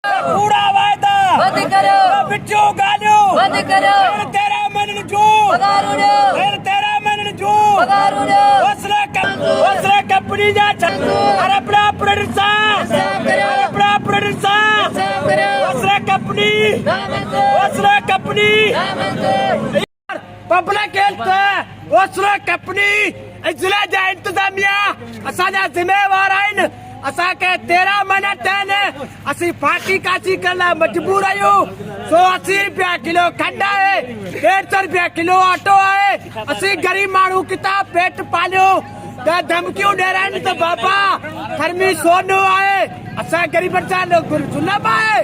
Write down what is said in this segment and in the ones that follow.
कूड़ा वायदा बंद करो, बिट्टू गालियो बंद करो, तेरा मन जो पगार उड़ो, तेरा मन जो पगार उड़ो, उसने कंपनी जा अरे अपना प्रोड्यूसर करो, अपना प्रोड्यूसर करो, उसने कंपनी पब्लिक हेल्थ उसने कंपनी जिला जा इंतजामिया असांजा जिम्मेवार आहिनि असांखे 13 महीना थियनि असीं फाकी कासी करण लाइ मजबूर आहियूं 180 रुपया किलो खंड आहे 150 रुपया किलो ऑटो आहे असीं गरीब माण्हू किताब पेट पालियो त धमकियूं ॾियनि त बाबा थर्मी सोनो आहे असां गरीबनि सां जुलम आहे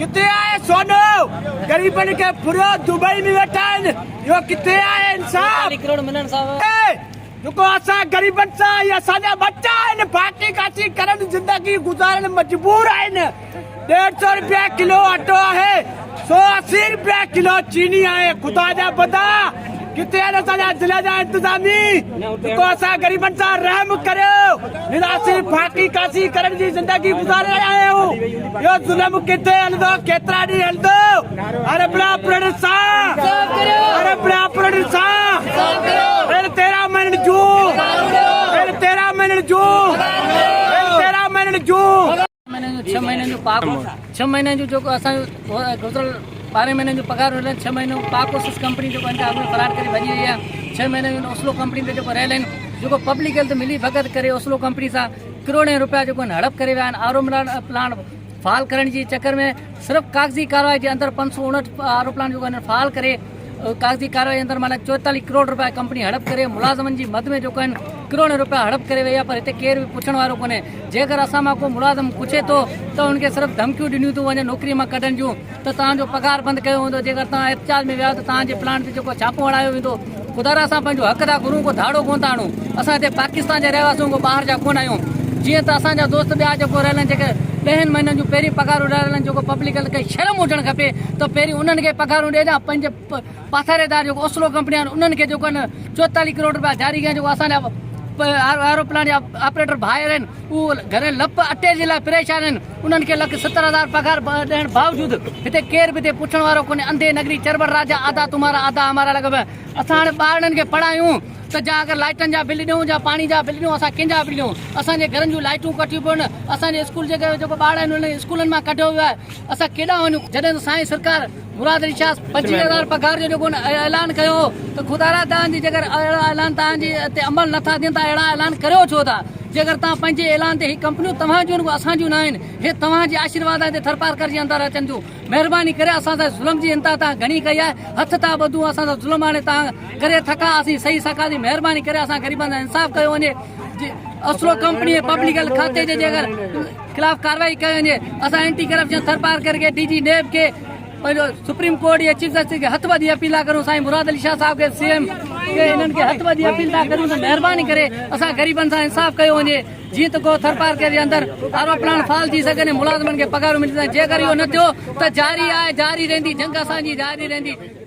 किथे आहे सोनो गरीबनि खे पूरो दुबई में वेठा आहिनि इहो किथे आहे इंसाफ़ करोड़ मिलन साहब जेको असां गरीबनि सां इहे असांजा बच्चा आहिनि फाकी कासी करण ज़िंदगी गुज़ारण मजबूर आहिनि 150 रुपया किलो अटो आहे 180 रुपया किलो चीनी आहे ख़ुदा जा बदा किथे आहिनि असांजा ज़िले जा इंतज़ामी जेको असां गरीबनि सां रहम करियो निरासी फाकी कासी करण जी ज़िंदगी गुज़ारे रहिया आहियूं इहो ज़ुल्म किथे हलंदो केतिरा ॾींहं हलंदो अरे बड़ा प्रोड्यूसर अरे बड़ा प्रोड्यूसर 13 महीने जो 13 महीने जो 13 महीने जो 6 महीने जो पाक 6 महीने जो असांजो गुज़िरियल 12 महीने जो पगार 6 महीने पाकोसिस कंपनी जो फरार करे भॼी वई आहे 6 महीने जो ओस्लो कंपनी ते जेको रहियल आहिनि जेको पब्लिक हेल्थ मिली भगत करे ओस्लो कंपनी सां करोड़े रुपया जेको हड़प करे विया आहिनि आरो प्लान फाल करण जी चक्कर में सिर्फ़ु कागज़ी कार्रवाई जे अंदरि 559 आरो प्लान जेको हिन फाल करे कागज़ी कार्रवाई अंदर माना 44 करोड़ रुपया कंपनी हड़प करे मुलाज़िमनि जी मद में जेको आहिनि करोड़ रुपया हड़प करे वई आहे पर हिते केरु बि पुछण वारो कोन्हे जेकर असां मां को मुलाज़िम पुछे थो त हुनखे सिर्फ़ु धमकियूं ॾिनियूं थियूं वञनि नौकिरी मां कढण जूं त तव्हांजो पगार बंदि कयो वेंदो जेकर तव्हां एहतिजाज में विया त तव्हांजे प्लांट ते जेको छापो हणायो वेंदो ख़ुदा असां पंहिंजो हक़ था घुरूं को धाड़ो कोन था आणूं असां हिते पाकिस्तान जा रहवासी को ॿाहिरि जा कोन आहियूं जीअं त असांजा दोस्त ॿिया जेको रहियल आहिनि जेके 10 महीननि जूं पहिरीं पघारूं ॾियण आहिनि जेको पब्लिक खे शर्म हुजणु खपे त पहिरीं उन्हनि खे पघारूं ॾियजां पंहिंजे पाथारेदार जेको ओस्लो कंपनी आहिनि उन्हनि खे जेको आहिनि 44 करोड़ रुपया जारी कया जेको असांजा एरोप्लेन जा ऑपरेटर भाइर आहिनि उहो घर लप अटे जे लाइ परेशान आहिनि उन्हनि खे 1,70,000 पघार ॾियण बावजूद हिते केर बि हिते पुछण वारो कोन्हे अंधे नगरी चरबड़ राजा आधा तुम्हारा आधा हमारा लॻ पिया असां हाणे ॿारनि खे पढ़ायूं त जा अगरि लाइटनि जा बिल ॾियूं जा पाणी जा बिल ॾियूं असां कंहिंजा बिल ॾियूं असांजे घरनि जूं लाइटूं कटियूं पियूं आहिनि असांजे स्कूल जेको ॿार आहिनि उन स्कूलनि मां कढियो वियो आहे असां केॾां वञूं जॾहिं त साईं सरकार मुराद अली शाह 25,000 पघार जो जेको ऐलान कयो त ख़ुदा तव्हांजी जेकर अहिड़ा ऐलान तव्हांजे हिते अमल नथा ॾियनि त अहिड़ा ऐलान करियो छो था जेकर तव्हां पंहिंजे ऐलान ते ही कंपनियूं तव्हांजूं आहिनि असांजूं न आहिनि हे तव्हांजे आशीर्वाद ते थरपारकर जे अंदरि अचनि थियूं महिरबानी करे असां सां ज़ुल्म जी इंता तव्हां घणी कई आहे हथ था ॿधूं असां सां ज़ुल्म हाणे तव्हां करे थका असीं सही सघां थी महिरबानी करे असां ग़रीबनि सां इंसाफ़ कयो वञे ओस्लो कंपनी पब्लिक हेल्थ खाते जे अगरि ख़िलाफ़ कार्रवाई कई वञे असां एंटी करप्शन थरपारकर के DG नेब के पंहिंजो सुप्रीम कोर्ट या चीफ जस्टिस खे हथ ॿधी अपील था करूं साईं मुराद अली शाह साहिब खे CM के हिननि खे हथ ॿधी अपील था करूं त महिरबानी करे असां ग़रीबनि सां इंसाफ़ कयो वञे जीअं त को थरपारकर जे अंदरि आरो प्लान फाल थी सघनि मुलाज़िमनि खे पघारूं मिली जेकर इहो न थियो त जारी आहे जारी रहंदी जंग असांजी जारी रहंदी